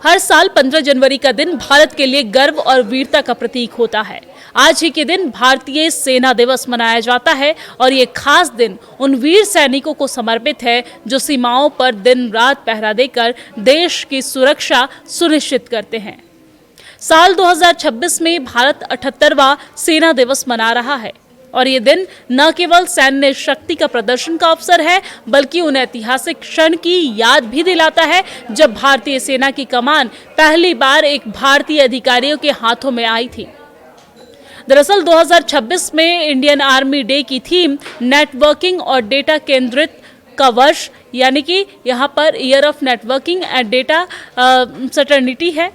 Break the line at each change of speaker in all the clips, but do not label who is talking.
हर साल 15 जनवरी का दिन भारत के लिए गर्व और वीरता का प्रतीक होता है। आज ही के दिन भारतीय सेना दिवस मनाया जाता है और ये खास दिन उन वीर सैनिकों को समर्पित है जो सीमाओं पर दिन रात पहरा देकर देश की सुरक्षा सुनिश्चित करते हैं। साल 2026 में भारत 78वां सेना दिवस मना रहा है और ये दिन न केवल सैन्य शक्ति का प्रदर्शन का अवसर है, बल्कि उन ऐतिहासिक क्षण की याद भी दिलाता है जब भारतीय सेना की कमान पहली बार एक भारतीय अधिकारियों के हाथों में आई थी। दरअसल 2026 में इंडियन आर्मी डे की थीम नेटवर्किंग और डेटा केंद्रित का वर्ष यानी कि यहाँ पर year of networking and data centricity है,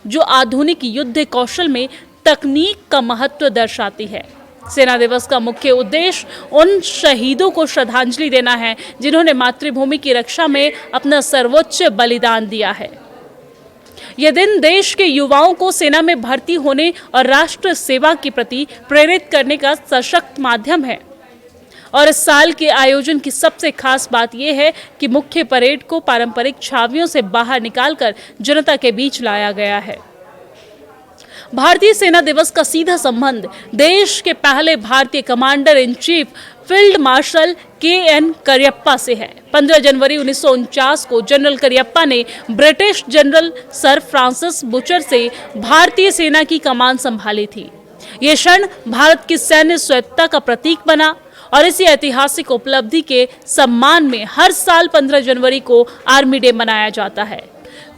जो आधुनिक युद्ध कौशल में तकनीक का महत्व दर्शाती है। सेना दिवस का मुख्य उद्देश्य उन शहीदों को श्रद्धांजलि देना है जिन्होंने मातृभूमि की रक्षा में अपना सर्वोच्च बलिदान दिया है। यह दिन देश के युवाओं को सेना में भर्ती होने और राष्ट्र सेवा के प्रति प्रेरित करने का सशक्त माध्यम है। और इस साल के आयोजन की सबसे खास बात यह है कि मुख्य परेड को पारंपरिक छावनियों से बाहर निकालकर जनता के बीच लाया गया है। भारतीय सेना दिवस का सीधा संबंध देश के पहले भारतीय commander in chief field marshal K. N.. Cariappa से है। 15 जनवरी 1949 को जनरल करियप्पा ने British general sir Francis butcher से भारतीय सेना की कमान संभाली थी। ये क्षण भारत की सैन्य स्वायत्तता का प्रतीक बना और इसी ऐतिहासिक उपलब्धि के सम्मान में हर साल 15 जनवरी को आर्मी डे मनाया जाता है।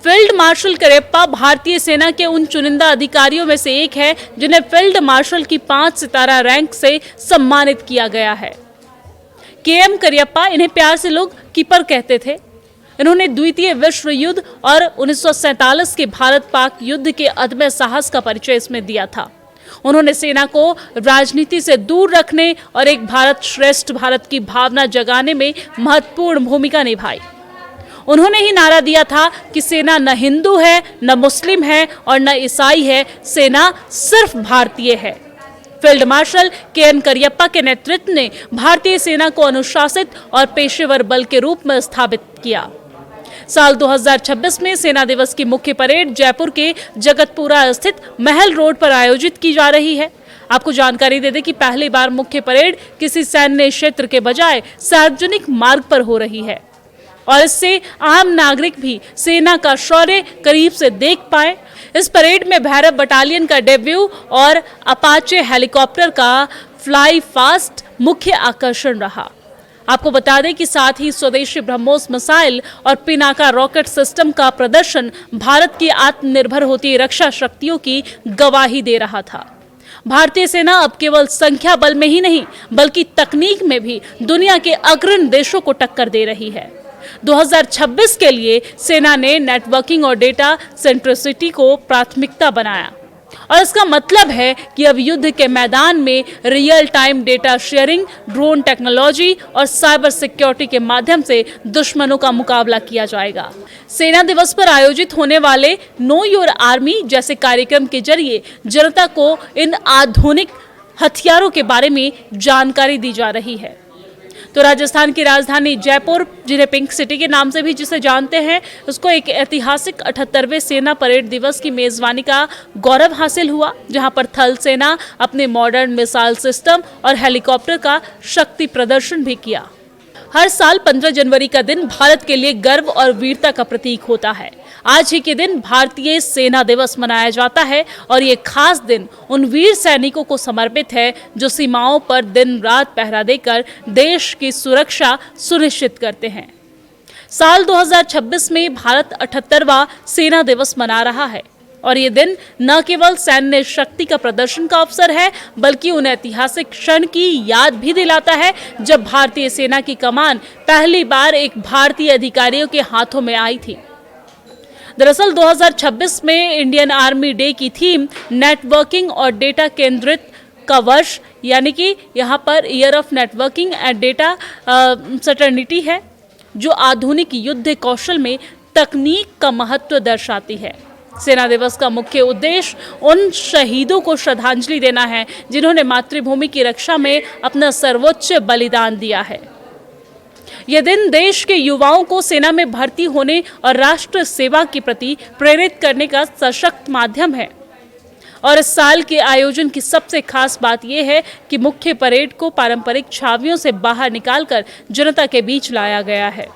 फील्ड मार्शल करियप्पा भारतीय सेना के उन चुनिंदा अधिकारियों में से एक है जिन्हें फील्ड मार्शल की 5 सितारा रैंक से सम्मानित किया गया है। के.एम. करियप्पा, इन्हें प्यार से लोग कीपर कहते थे। इन्होंने द्वितीय विश्व युद्ध और 1947 के भारत पाक युद्ध के अदम्य साहस का परिचय इसमें दिया था। उन्होंने सेना को राजनीति से दूर रखने और एक भारत श्रेष्ठ भारत की भावना जगाने में महत्वपूर्ण भूमिका निभाई। उन्होंने ही नारा दिया था कि सेना न हिंदू है, न मुस्लिम है और न ईसाई है, सेना सिर्फ भारतीय है। Field marshal K. N.. करियप्पा के नेतृत्व ने भारतीय सेना को अनुशासित और पेशेवर बल के रूप में स्थापित किया। साल 2026 में सेना दिवस की मुख्य परेड जयपुर के जगतपुरा स्थित महल रोड पर आयोजित की जा रही है। आपको जानकारी दे दें कि पहली बार मुख्य परेड किसी सैन्य क्षेत्र के बजाय सार्वजनिक मार्ग पर हो रही है और इससे आम नागरिक भी सेना का शौर्य करीब से देख पाए। इस परेड में भैरव बटालियन का डेब्यू और अपाचे हेलीकॉप्टर का फ्लाई फास्ट मुख्य आकर्षण रहा। आपको बता दें कि साथ ही स्वदेशी ब्रह्मोस मिसाइल और पिनाका रॉकेट सिस्टम का प्रदर्शन भारत की आत्मनिर्भर होती रक्षा शक्तियों की गवाही दे रहा था। भारतीय सेना अब केवल संख्या बल में ही नहीं, बल्कि तकनीक में भी दुनिया के अग्रणी देशों को टक्कर दे रही है। 2026 के लिए सेना ने नेटवर्किंग और डेटा सेंट्रिसिटी को प्राथमिकता बनाया और इसका मतलब है कि अब युद्ध के मैदान में real time data sharing, drone technology और साइबर सिक्योरिटी के माध्यम से दुश्मनों का मुकाबला किया जाएगा। सेना दिवस पर आयोजित होने वाले नो योर आर्मी जैसे कार्यक्रम के जरिए जनता को इन आधुनिक हथियारों के बारे में जानकारी दी जा रही है। तो राजस्थान की राजधानी जयपुर, जिन्हें पिंक सिटी के नाम से भी जिसे जानते हैं, उसको एक ऐतिहासिक 78वें सेना परेड दिवस की मेजबानी का गौरव हासिल हुआ, जहां पर थल सेना अपने मॉडर्न मिसाइल सिस्टम और हेलीकॉप्टर का शक्ति प्रदर्शन भी किया। हर साल 15 जनवरी का दिन भारत के लिए गर्व और वीरता का प्रतीक होता है। आज ही के दिन भारतीय सेना दिवस मनाया जाता है और ये खास दिन उन वीर सैनिकों को समर्पित है जो सीमाओं पर दिन रात पहरा देकर देश की सुरक्षा सुनिश्चित करते हैं। साल 2026 में भारत 78वां सेना दिवस मना रहा है और ये दिन न केवल सैन्य शक्ति का प्रदर्शन का अवसर है, बल्कि उन ऐतिहासिक क्षण की याद भी दिलाता है जब भारतीय सेना की कमान पहली बार एक भारतीय अधिकारियों के हाथों में आई थी। दरअसल 2026 में इंडियन आर्मी डे की थीम नेटवर्किंग और डेटा केंद्रित का वर्ष यानी कि यहाँ पर year of networking and data centricity है, जो आधुनिक युद्ध कौशल में तकनीक का महत्व दर्शाती है। सेना दिवस का मुख्य उद्देश्य उन शहीदों को श्रद्धांजलि देना है जिन्होंने मातृभूमि की रक्षा में अपना सर्वोच्च बलिदान दिया है। यह दिन देश के युवाओं को सेना में भर्ती होने और राष्ट्र सेवा के प्रति प्रेरित करने का सशक्त माध्यम है। और इस साल के आयोजन की सबसे खास बात यह है कि मुख्य परेड को पारंपरिक छावनियों से बाहर निकालकर जनता के बीच लाया गया है।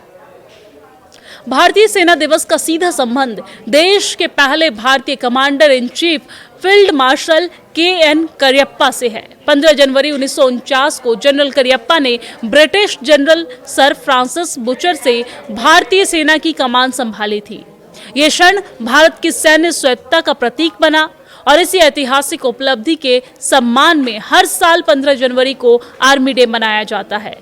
भारतीय सेना दिवस का सीधा संबंध देश के पहले भारतीय commander in chief field marshal K. N.. Cariappa से है। 15 जनवरी 1949 को जनरल करियप्पा ने British general sir Francis butcher से भारतीय सेना की कमान संभाली थी। ये क्षण भारत की सैन्य स्वायत्तता का प्रतीक बना और इसी ऐतिहासिक उपलब्धि के सम्मान में हर साल 15 जनवरी को आर्मी डे मनाया जाता है।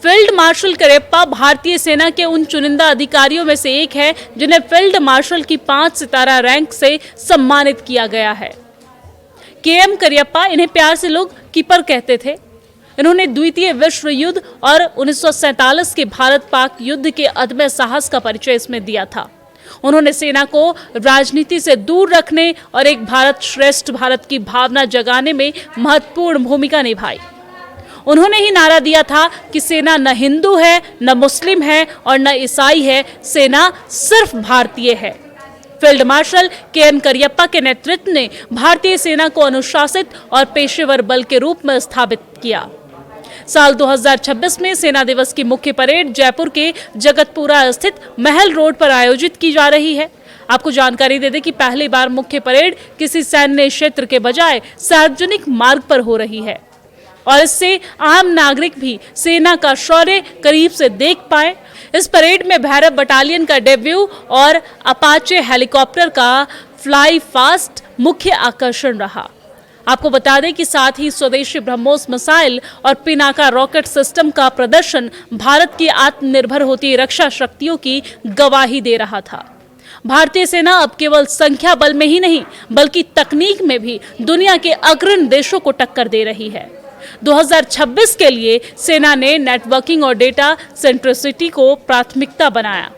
फील्ड मार्शल करियप्पा भारतीय सेना के उन चुनिंदा अधिकारियों में से एक है जिन्हें फील्ड मार्शल की 5 सितारा रैंक से सम्मानित किया गया है। के.एम. करियप्पा, इन्हें प्यार से लोग कीपर कहते थे। इन्होंने द्वितीय विश्व युद्ध और 1947 के भारत पाक युद्ध के अदम्य साहस का परिचय इसमें दिया था। उन्होंने सेना को राजनीति से दूर रखने और एक भारत श्रेष्ठ भारत की भावना जगाने में महत्वपूर्ण भूमिका निभाई। उन्होंने ही नारा दिया था कि सेना न हिंदू है, न मुस्लिम है और न ईसाई है, सेना सिर्फ भारतीय है। Field marshal K. N.. करियप्पा के नेतृत्व ने भारतीय सेना को अनुशासित और पेशेवर बल के रूप में स्थापित किया। साल 2026 में सेना दिवस की मुख्य परेड जयपुर के जगतपुरा स्थित महल रोड पर आयोजित की जा रही है। आपको जानकारी दे दें कि पहली बार मुख्य परेड किसी सैन्य क्षेत्र के बजाय सार्वजनिक मार्ग पर हो रही है और इससे आम नागरिक भी सेना का शौर्य करीब से देख पाए। इस परेड में भैरव बटालियन का डेब्यू और अपाचे हेलीकॉप्टर का फ्लाई फास्ट मुख्य आकर्षण रहा। आपको बता दें कि साथ ही स्वदेशी ब्रह्मोस मिसाइल और पिनाका रॉकेट सिस्टम का प्रदर्शन भारत की आत्मनिर्भर होती रक्षा शक्तियों की गवाही दे रहा था। भारतीय सेना अब केवल संख्या बल में ही नहीं बल्कि तकनीक में भी दुनिया के अग्रणी देशों को टक्कर दे रही है। 2026 के लिए सेना ने नेटवर्किंग और डेटा सेंट्रिसिटी को प्राथमिकता बनाया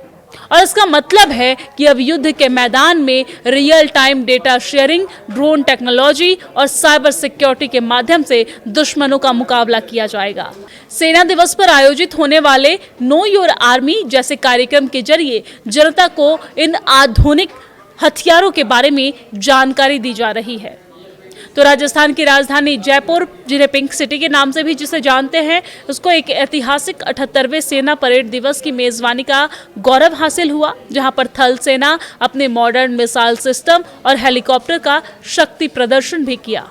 और इसका मतलब है कि अब युद्ध के मैदान में real time data sharing, drone technology और साइबर सिक्योरिटी के माध्यम से दुश्मनों का मुकाबला किया जाएगा। सेना दिवस पर आयोजित होने वाले नो योर आर्मी जैसे कार्यक्रम के जरिए जनता को इन आधुनिक हथियारों के बारे में जानकारी दी जा रही है। तो राजस्थान की राजधानी जयपुर, जिन्हें पिंक सिटी के नाम से भी जिसे जानते हैं, उसको एक ऐतिहासिक 78वें सेना परेड दिवस की मेजबानी का गौरव हासिल हुआ, जहां पर थल सेना अपने मॉडर्न मिसाइल सिस्टम और हेलीकॉप्टर का शक्ति प्रदर्शन भी किया।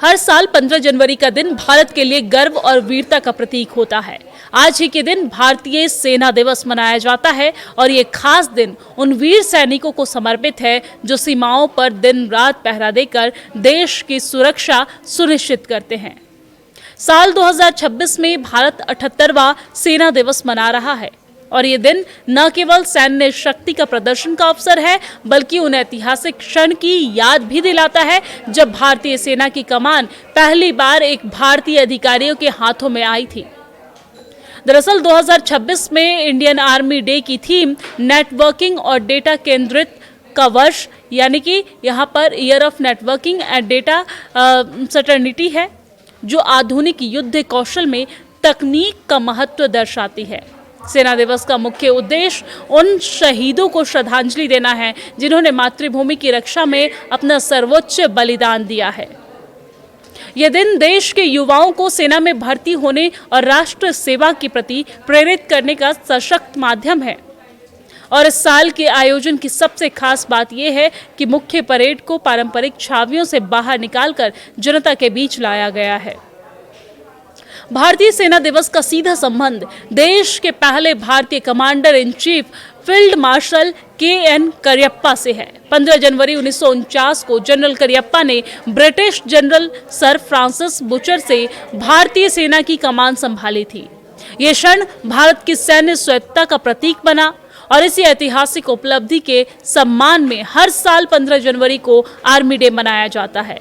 हर साल 15 जनवरी का दिन भारत के लिए गर्व और वीरता का प्रतीक होता है। आज ही के दिन भारतीय सेना दिवस मनाया जाता है और ये खास दिन उन वीर सैनिकों को समर्पित है जो सीमाओं पर दिन रात पहरा देकर देश की सुरक्षा सुनिश्चित करते हैं। साल 2026 में भारत 78वां सेना दिवस मना रहा है और ये दिन न केवल सैन्य शक्ति का प्रदर्शन का अवसर है बल्कि उन ऐतिहासिक क्षण की याद भी दिलाता है जब भारतीय सेना की कमान पहली बार एक भारतीय अधिकारियों के हाथों में आई थी। दरअसल 2026 में इंडियन आर्मी डे की थीम नेटवर्किंग और डेटा केंद्रित का वर्ष यानी कि यहाँ पर year of networking and data centricity है, जो आधुनिक युद्ध कौशल में तकनीक का महत्व दर्शाती है। सेना दिवस का मुख्य उद्देश्य उन शहीदों को श्रद्धांजलि देना है जिन्होंने मातृभूमि की रक्षा में अपना सर्वोच्च बलिदान दिया है। यह दिन देश के युवाओं को सेना में भर्ती होने और राष्ट्र सेवा के प्रति प्रेरित करने का सशक्त माध्यम है। और इस साल के आयोजन की सबसे खास बात यह है कि मुख्य परेड को पारंपरिक छावनियों से बाहर निकालकर जनता के बीच लाया गया है। भारतीय सेना दिवस का सीधा संबंध देश के पहले भारतीय commander in chief field marshal K. N.. Cariappa से है। 15 जनवरी 1949 को जनरल करियप्पा ने British general sir Francis butcher से भारतीय सेना की कमान संभाली थी। ये क्षण भारत की सैन्य स्वायत्तता का प्रतीक बना और इसी ऐतिहासिक उपलब्धि के सम्मान में हर साल 15 जनवरी को आर्मी डे मनाया जाता है।